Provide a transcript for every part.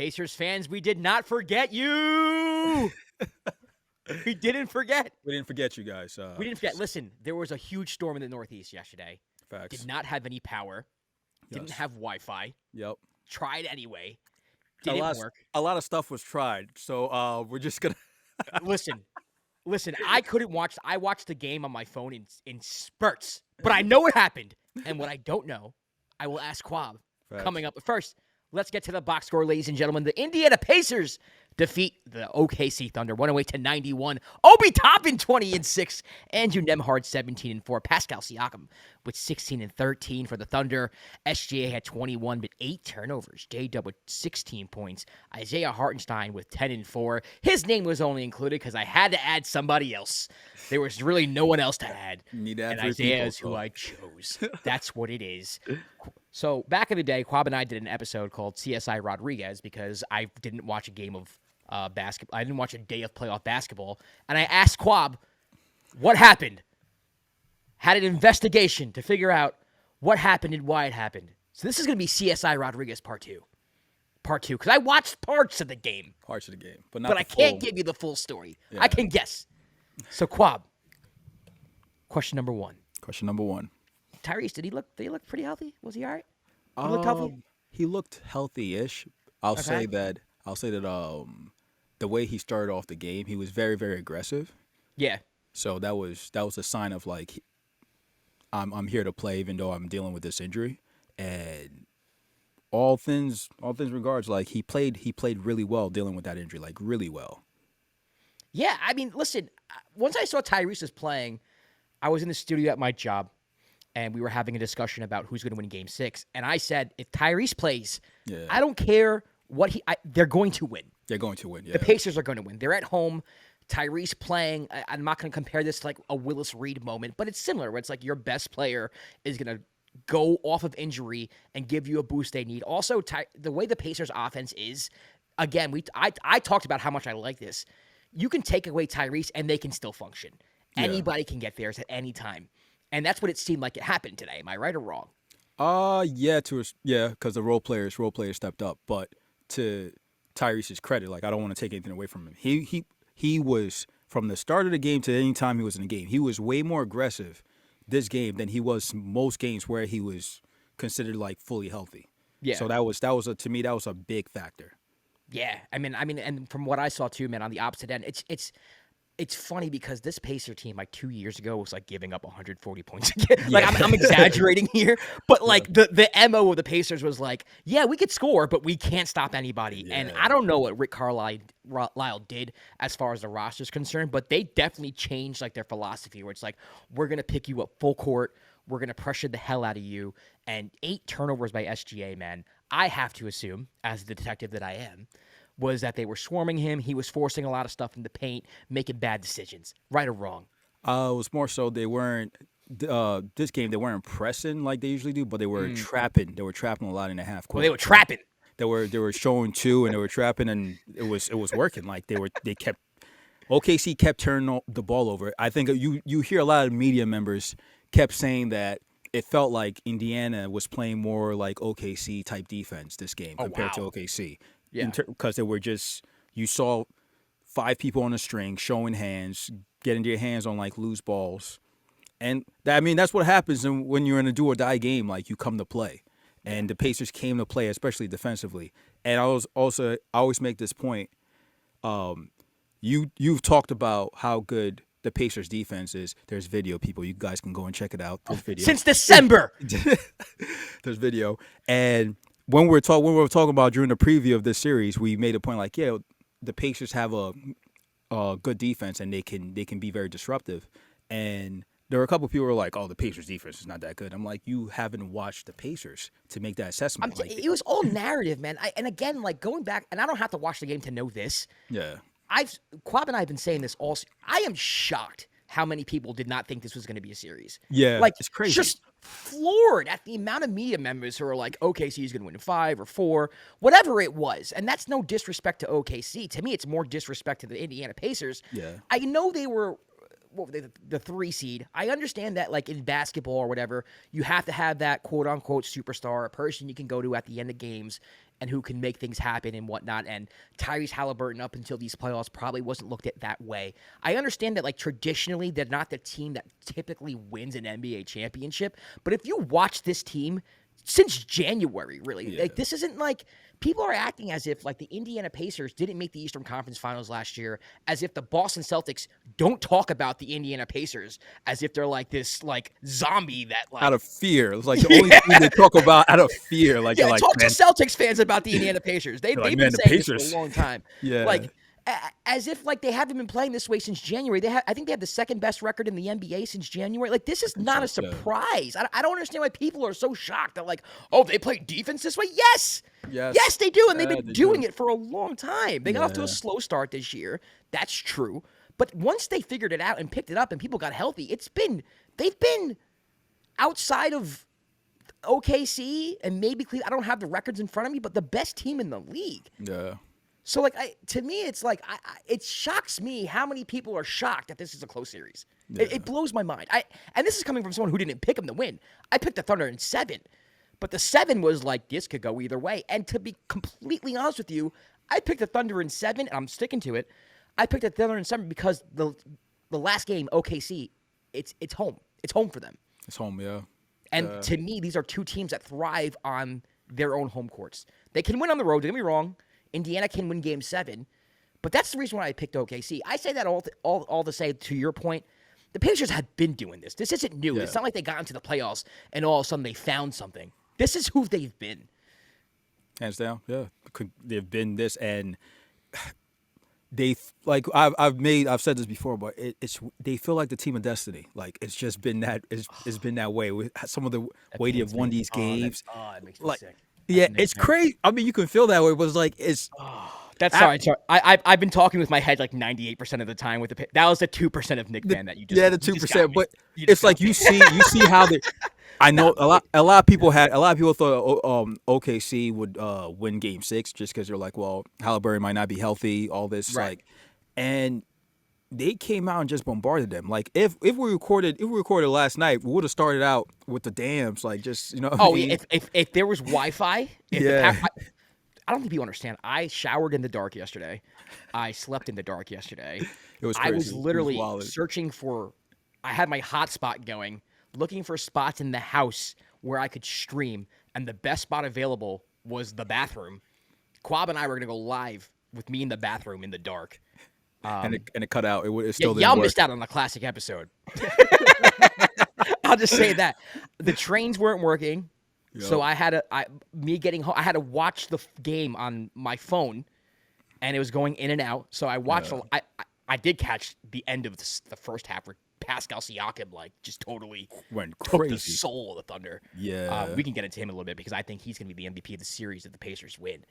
Pacers fans, we did not forget you. We didn't forget. We didn't forget you guys. We didn't forget. Listen, there was a huge storm in the Northeast yesterday. Facts. Did not have any power. Didn't have Wi-Fi. Yep. Tried anyway. Didn't work. A lot of stuff was tried. So we're just gonna Listen. I couldn't watch. I watched the game on my phone in spurts, but I know what happened, and what I don't know, I will ask Kwab. Facts. Coming up. But first, let's get to the box score, ladies and gentlemen. The Indiana Pacers defeat the OKC Thunder 108-91. Obi Toppin 20-6. Andrew Nembhard 17-4. Pascal Siakam with 16-13 for the Thunder. SGA had 21 but 8 turnovers. J-Dub with 16 points. Isaiah Hartenstein with 10-4. His name was only included because I had to add somebody else. There was really no one else to add. And Isaiah is who I chose. That's what it is. So back in the day, Kwab and I did an episode called CSI Rodriguez because I didn't watch a game of basketball. I didn't watch a day of playoff basketball. And I asked Kwab what happened. Had an investigation to figure out what happened and why it happened. So this is going to be CSI Rodriguez Part 2. Part 2. Because I watched parts of the game. Parts of the game. But I can't give you the full story. Yeah. I can guess. So Kwab, question number 1. Tyrese, did he look pretty healthy? Was he all right? He looked healthy? He looked healthy-ish. I'll say that the way he started off the game, he was very, very aggressive. Yeah. So that was a sign of like I'm here to play even though I'm dealing with this injury. And all things regards, like he played really well dealing with that injury, like really well. Yeah, I mean, listen, once I saw Tyrese was playing, I was in the studio at my job. And we were having a discussion about who's going to win Game 6. And I said, if Tyrese plays, I don't care what they're going to win. They're going to win, yeah. The Pacers are going to win. They're at home. Tyrese playing. I'm not going to compare this to like a Willis Reed moment, but it's similar where it's like your best player is going to go off of injury and give you a boost they need. Also, the way the Pacers offense is, again, I talked about how much I like this. You can take away Tyrese and they can still function. Yeah. Anybody can get theirs at any time. And that's what it seemed like it happened today. Am I right or wrong? Yeah, because the role players stepped up. But to Tyrese's credit, like I don't want to take anything away from him. He was from the start of the game to any time he was in the game. He was way more aggressive this game than he was most games where he was considered like fully healthy. Yeah. So that was to me that was a big factor. Yeah, I mean, and from what I saw too, man, on the opposite end, it's funny because this Pacer team, like 2 years ago, was like giving up 140 points again. Like I'm exaggerating here, but like the MO of the Pacers was like, yeah, we could score, but we can't stop anybody. Yeah. And I don't know what Rick Carlisle did as far as the roster is concerned, but they definitely changed like their philosophy where it's like, we're going to pick you up full court. We're going to pressure the hell out of you. And 8 turnovers by SGA, man. I have to assume, as the detective that I am, was that they were swarming him. He was forcing a lot of stuff in the paint, making bad decisions. Right or wrong? It was more so they weren't this game. They weren't pressing like they usually do, but they were trapping. They were trapping a lot in the half court. Well, they were trapping. They were showing 2 and they were trapping, and it was working. Like OKC kept turning the ball over. I think you hear a lot of media members kept saying that it felt like Indiana was playing more like OKC type defense this game compared to OKC. Yeah, because they were just you saw 5 people on a string showing hands, getting their hands on like loose balls, and that's what happens when you're in a do or die game. Like you come to play, and the Pacers came to play, especially defensively. And I always make this point. You've talked about how good the Pacers defense is. There's video, people. You guys can go and check it out. There's video since December. There's video, and when we were talking about during the preview of this series, we made a point like, yeah, the Pacers have a good defense and they can be very disruptive. And there were a couple of people who were like, oh, the Pacers defense is not that good. I'm like, you haven't watched the Pacers to make that assessment. It was all narrative, man. And again, like going back, and I don't have to watch the game to know this. Yeah. Kwab and I have been saying this all. I am shocked how many people did not think this was going to be a series. Yeah, like it's crazy. Just floored at the amount of media members who are like, OKC is going to win 5 or 4, whatever it was. And that's no disrespect to OKC. To me, it's more disrespect to the Indiana Pacers. Yeah, I know they were the 3 seed. I understand that, like in basketball or whatever, you have to have that quote unquote superstar, a person you can go to at the end of games and who can make things happen and whatnot. And Tyrese Haliburton up until these playoffs probably wasn't looked at that way. I understand that, like, traditionally they're not the team that typically wins an NBA championship, but if you watch this team since January, really, like, this isn't like people are acting as if like the Indiana Pacers didn't make the Eastern Conference Finals last year, as if the Boston Celtics don't talk about the Indiana Pacers, as if they're like this like zombie that like out of fear. It's like the only thing they talk about out of fear. Like, yeah, they're like, talk to man, Celtics fans about the Indiana Pacers. They've they're like, been man, the saying this for Pacers. a long time. Yeah. Like as if like they haven't been playing this way since January. I think they have the second best record in the NBA since January. Like this is not a surprise. I don't understand why people are so shocked that like, oh, they play defense this way. Yes, they do, and they've been doing it for a long time. They got off to a slow start this year. That's true, but once they figured it out and picked it up, and people got healthy, they've been outside of OKC and maybe Cleveland. I don't have the records in front of me, but the best team in the league. Yeah. So, like, to me, it's like it shocks me how many people are shocked that this is a close series. Yeah. It blows my mind. And this is coming from someone who didn't pick them to win. I picked the Thunder in 7, but the 7 was like this could go either way. And to be completely honest with you, I picked the Thunder in 7, and I'm sticking to it. I picked the Thunder in 7 because the last game, OKC, it's home. It's home for them. It's home, yeah. And to me, these are two teams that thrive on their own home courts. They can win on the road. Don't get me wrong. Indiana can win Game 7, but that's the reason why I picked OKC. I say that all to say, to your point, the Pacers have been doing this. This isn't new. Yeah. It's not like they got into the playoffs and all of a sudden they found something. This is who they've been. Hands down, yeah. They've been this, and they like I've said this before, but they feel like the team of destiny. Like it's just been that it's been that way with some of the way they've won these games. It makes me sick. Yeah, it's crazy. I mean, you can feel that way, but it's like it's. That's sorry. I've been talking with my head like 98% of the time with that was the 2% of Nick fan that you just the 2%. But it's like you see how they. I know a lot of people thought OKC would win Game 6 just because they're like, well, Haliburton might not be healthy, all this and they came out and just bombarded them. Like if we recorded last night, we would have started out with the dams, like just if there was Wi-Fi, I don't think people understand. I showered in the dark yesterday. I slept in the dark yesterday. It was crazy. I was literally searching for. I had my hotspot going, looking for spots in the house where I could stream, and the best spot available was the bathroom. Kwab and I were gonna go live with me in the bathroom in the dark. And it cut out. It still didn't y'all work. missed out on a classic episode. I'll just say that the trains weren't working, so I had to watch the game on my phone, and it was going in and out. So I watched. I did catch the end of the first half where Pascal Siakam just totally went took crazy. the soul of the Thunder. Yeah, we can get into him a little bit because I think he's going to be the MVP of the series if the Pacers win.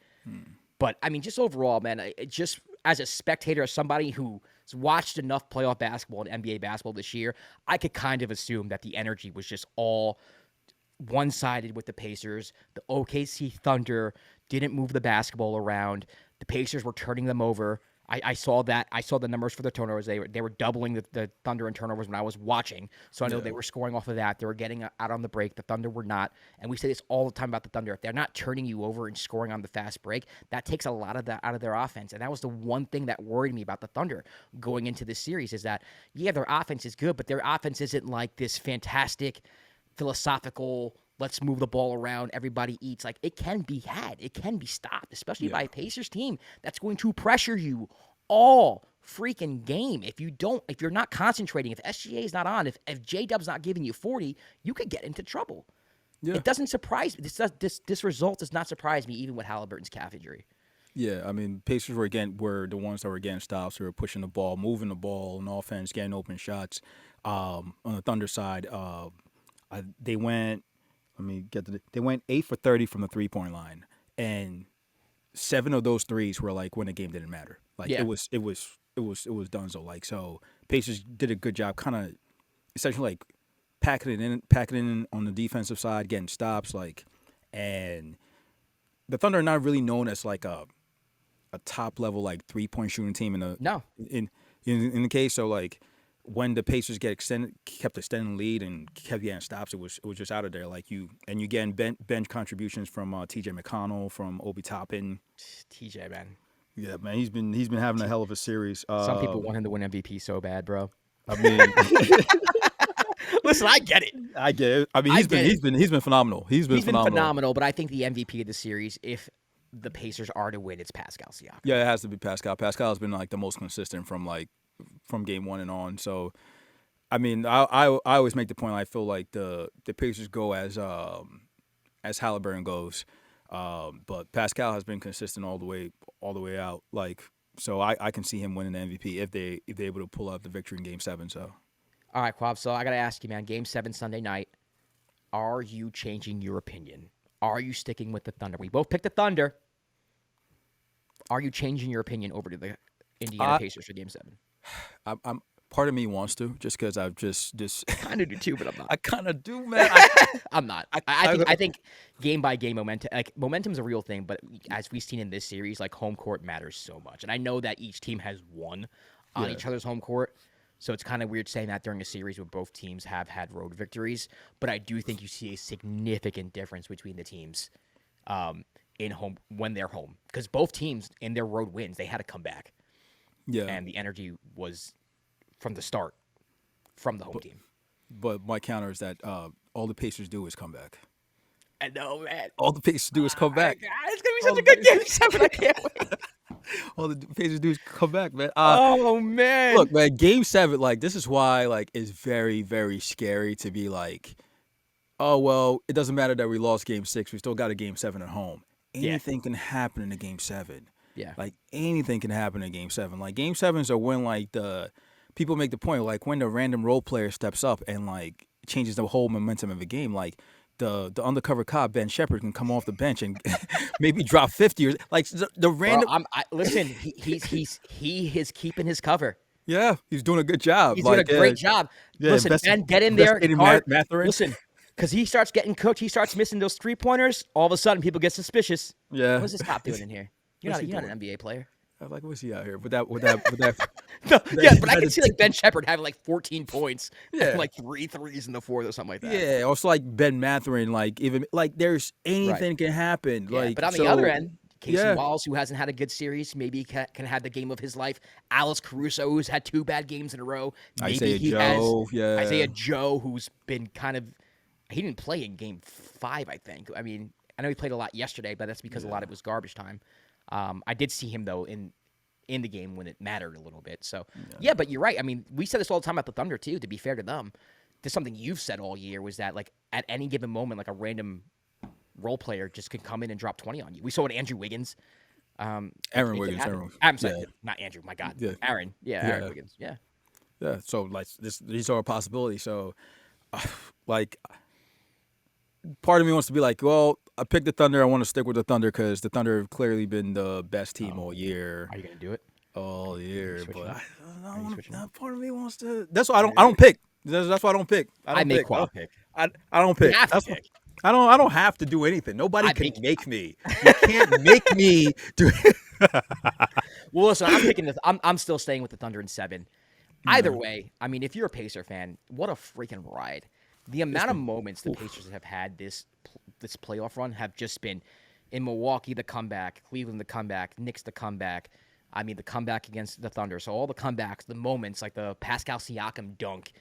But I mean, just overall, man, just as a spectator, as somebody who's watched enough playoff basketball and NBA basketball this year, I could kind of assume that the energy was just all one-sided with the Pacers. The OKC Thunder didn't move the basketball around. The Pacers were turning them over. I saw that. I saw the numbers for the turnovers. They were doubling the Thunder in turnovers when I was watching. So I know they were scoring off of that. They were getting out on the break. The Thunder were not. And we say this all the time about the Thunder. If they're not turning you over and scoring on the fast break, that takes a lot of that out of their offense. And that was the one thing that worried me about the Thunder going into this series is that, their offense is good, but their offense isn't like this fantastic, philosophical, let's move the ball around, everybody eats. Like, it can be had. It can be stopped, especially by a Pacers team that's going to pressure you all freaking game. If you're not concentrating, if SGA is not on, if J-Dub's not giving you 40, you could get into trouble. Yeah. It doesn't surprise me. This result does not surprise me, even with Haliburton's calf injury. Yeah, I mean, Pacers were the ones that were getting stops. They were pushing the ball, moving the ball on offense, getting open shots. On the Thunder side, they went. They went 8 for 30 from the 3-point line, and 7 of those threes were like when the game didn't matter. Like it was donezo. Like, so Pacers did a good job, kind of essentially like packing it in on the defensive side, getting stops. Like, and the Thunder are not really known as like a top level like 3-point shooting team in the case. So like when the Pacers kept extending lead and kept getting stops, it was just out of there. Like you getting bench contributions from T.J. McConnell, from Obi Toppin. TJ, man. Yeah, man, he's been having a hell of a series. Some people want him to win MVP so bad, bro. I mean, listen, I get it. I get it. I mean, he's been phenomenal. He's been phenomenal. But I think the MVP of the series, if the Pacers are to win, it's Pascal Siakam. Yeah, it has to be Pascal. Pascal has been like the most consistent from game one and on. So, I mean, I always make the point. I feel like the Pacers go as Haliburton goes, but Pascal has been consistent all the way out. Like, so I can see him winning the MVP if they're able to pull out the victory in Game 7. So, all right, Kwab. So I gotta ask you, man. Game 7 Sunday night. Are you changing your opinion? Are you sticking with the Thunder? We both picked the Thunder. Are you changing your opinion over to the Indiana Pacers for Game 7? I'm part of me wants to, just because I've just kind of do too, but I'm not. I kind of do, man. I'm not. I think game by game momentum's a real thing, but as we've seen in this series, like home court matters so much, and I know that each team has won on each other's home court, so it's kind of weird saying that during a series where both teams have had road victories. But I do think you see a significant difference between the teams in home when they're home, because both teams in their road wins they had to come back. Yeah, and the energy was from the start from the home team. But my counter is that all the Pacers do is come back. I know, man. All the Pacers do is come back. It's gonna be such a good Game 7. I can't wait. All the Pacers do is come back, man. Oh man! Look, man, Game 7, like this is why, like, it's very, very scary to be like, oh well, it doesn't matter that we lost Game 6. We still got a Game 7 at home. Anything can happen in a Game 7. Yeah. Like, anything can happen in Game 7. Like, Game 7s are when, like, people make the point, like, when the random role player steps up and, like, changes the whole momentum of the game. Like, the undercover cop, Ben Shepherd, can come off the bench and maybe drop 50 or, like, the random. Bro, listen, he is keeping his cover. Yeah, he's doing a good job. He's doing a great job. Yeah, listen, Ben, get in there. Listen, because he starts getting cooked. He starts missing those 3-pointers. All of a sudden, people get suspicious. Yeah. What's this cop doing in here? You're not an NBA player. I'm like, what's he out here? With that. No, yeah, but I can see like Ben Shepherd having like 14 points, and like 3 threes in the fourth or something like that. Yeah, also like Ben Mathurin, like even like there's anything can happen. Yeah, like, but on the other end, Casey Wallace, who hasn't had a good series, maybe can have the game of his life. Alex Caruso, who's had 2 bad games in a row. Maybe Isaiah Joe, who's been kind of he didn't play in Game 5, I think. I mean, I know he played a lot yesterday, but that's because a lot of it was garbage time. I did see him though in the game when it mattered a little bit. So yeah, but you're right. I mean, we said this all the time about the Thunder too. To be fair to them, there's something you've said all year was that like at any given moment, like a random role player just could come in and drop 20 on you. We saw it Andrew Wiggins. Aaron Wiggins. I'm sorry, not Andrew. My God, Aaron. Yeah, Aaron Wiggins. Yeah. Yeah. So like these are a possibility. So like part of me wants to be like, well, I picked the Thunder. I want to stick with the Thunder because the Thunder have clearly been the best team all year. Are you gonna do it? All year, but part of me wants to. That's why I don't pick. That's why I don't pick. I make Kwab pick. I don't pick. I don't have to do anything. Nobody can make me. You can't make me do it. Well, listen, I'm picking this. I'm still staying with the Thunder in 7. Either way, I mean, if you're a Pacer fan, what a freaking ride! The amount of moments the Pacers have had this playoff run have just been in Milwaukee, the comeback, Cleveland, the comeback, Knicks, the comeback. I mean, the comeback against the Thunder. So all the comebacks, the moments, like the Pascal Siakam dunk,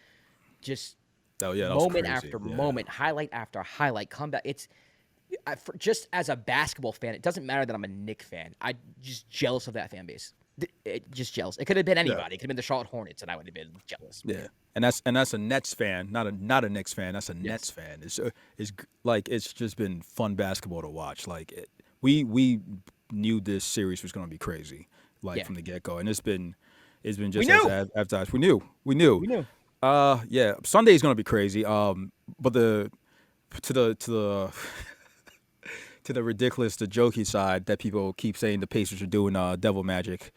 just moment after moment, highlight after highlight, comeback. It's just as a basketball fan, it doesn't matter that I'm a Knicks fan. I'm just jealous of that fan base. Just jealous. It could have been anybody. It could have been the Charlotte Hornets, and I would have been jealous. Yeah, and that's a Nets fan, not a Knicks fan. That's a Nets fan. It's like it's just been fun basketball to watch. Like we knew this series was going to be crazy, from the get go, and it's been just as advertised. We knew. Yeah, Sunday is going to be crazy. But to the ridiculous, the jokey side that people keep saying the Pacers are doing devil magic.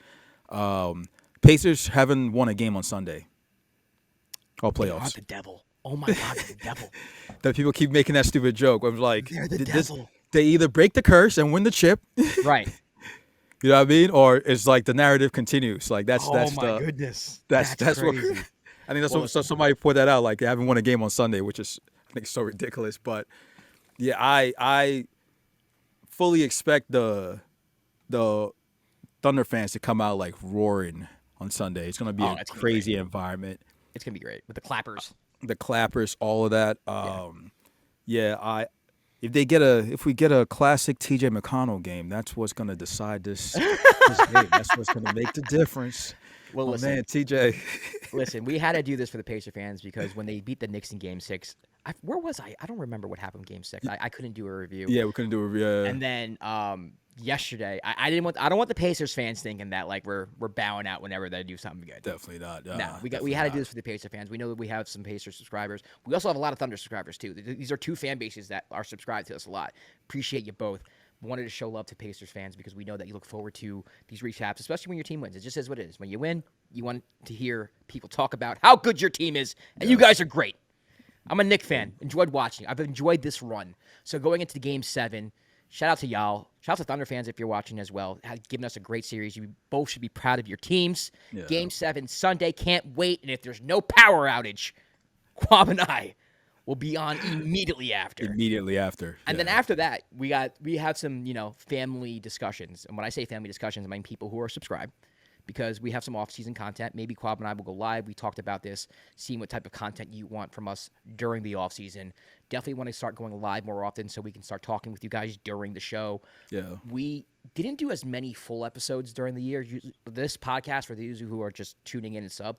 Pacers haven't won a game on Sunday. All playoffs. They are the devil. Oh my God, the devil. That people keep making that stupid joke. I was like, they're the devil. They either break the curse and win the chip. Right. You know what I mean? Or it's like the narrative continues. Like that's my goodness. That's crazy. I think that's Well, what, so somebody put that out. Like they haven't won a game on Sunday, which is I think so ridiculous. But yeah, I fully expect the Thunder fans to come out like roaring on Sunday. It's gonna be a it's gonna be great. crazy environment. It's gonna be great with the clappers. The clappers, all of that. Yeah. Yeah, if we get a classic TJ McConnell game, that's what's gonna decide this game. That's what's gonna make the difference. Well, Oh listen, man, TJ. listen. We had to do this for the Pacer fans because when they beat the Knicks in Game 6, where was I? I don't remember what happened in Game 6. I couldn't do a review. Yeah, we couldn't do a And then yesterday, I don't want the Pacers fans thinking that like we're bowing out whenever they do something good. definitely not. No, we had to do this for the Pacer fans. We know that we have some Pacer subscribers. We also have a lot of Thunder subscribers too. These are two fan bases that are subscribed to us a lot. Appreciate you both. Wanted to show love to Pacers fans because we know that you look forward to these recaps, especially when your team wins. It just is what it is. When you win, you want to hear people talk about how good your team is, and you guys are great. I'm a Knicks fan. Enjoyed watching. I've enjoyed this run. So going into Game 7, shout out to y'all. Shout out to Thunder fans if you're watching as well. Giving us a great series. You both should be proud of your teams. Yeah. Game 7 Sunday. Can't wait. And if there's no power outage, Kwab and I will be on immediately after. Immediately after. And then after that, we have some, family discussions. And when I say family discussions, I mean people who are subscribed because we have some off-season content. Maybe Kwab and I will go live. We talked about this, seeing what type of content you want from us during the off-season. Definitely want to start going live more often so we can start talking with you guys during the show. Yeah. We didn't do as many full episodes during the year. This podcast, for those who are just tuning in and sub,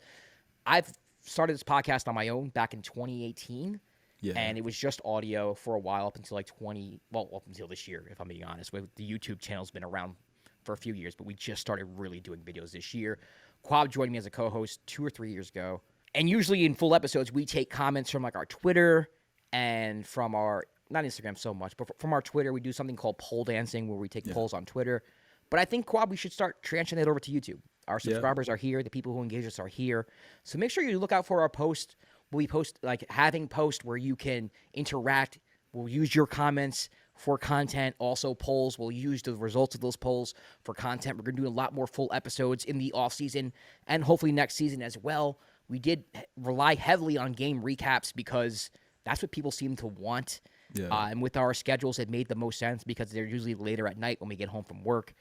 I've started this podcast on my own back in 2018. Yeah. And it was just audio for a while up until up until this year, if I'm being honest. The YouTube channel's been around for a few years, but we just started really doing videos this year. Kwab joined me as a co-host 2 or 3 years ago. And usually in full episodes, we take comments from like our Twitter and from our, not Instagram so much, but from our Twitter, we do something called poll dancing where we take polls on Twitter. But I think, Kwab, we should start transferring it over to YouTube. Our subscribers are here. The people who engage us are here. So make sure you look out for our post. We post having posts where you can interact. We'll use your comments for content. Also polls. We'll use the results of those polls for content. We're going to do a lot more full episodes in the off season and hopefully next season as well. We did rely heavily on game recaps because that's what people seem to want. Yeah. And with our schedules, it made the most sense because they're usually later at night when we get home from work.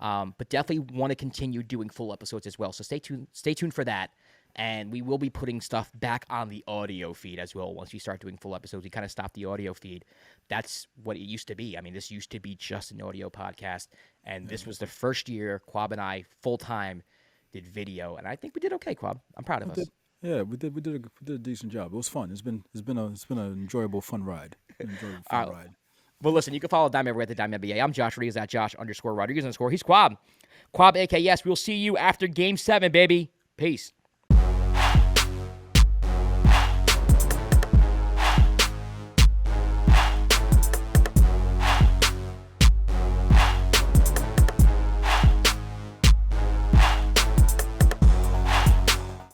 But definitely want to continue doing full episodes as well. So stay tuned. Stay tuned for that. And we will be putting stuff back on the audio feed as well. Once we start doing full episodes, we kind of stopped the audio feed. That's what it used to be. I mean, this used to be just an audio podcast. And this was the first year Kwab and I full-time did video. And I think we did okay, Kwab. I'm proud of us. Yeah, we did a decent job. It was fun. It's been an enjoyable, fun ride. Ride. Well, listen, you can follow Dime everywhere at the Dime NBA. I'm Josh Rodriguez at Josh_Rodriguez_. He's Kwab. Kwab, a.k.a. yes. We'll see you after Game 7, baby. Peace.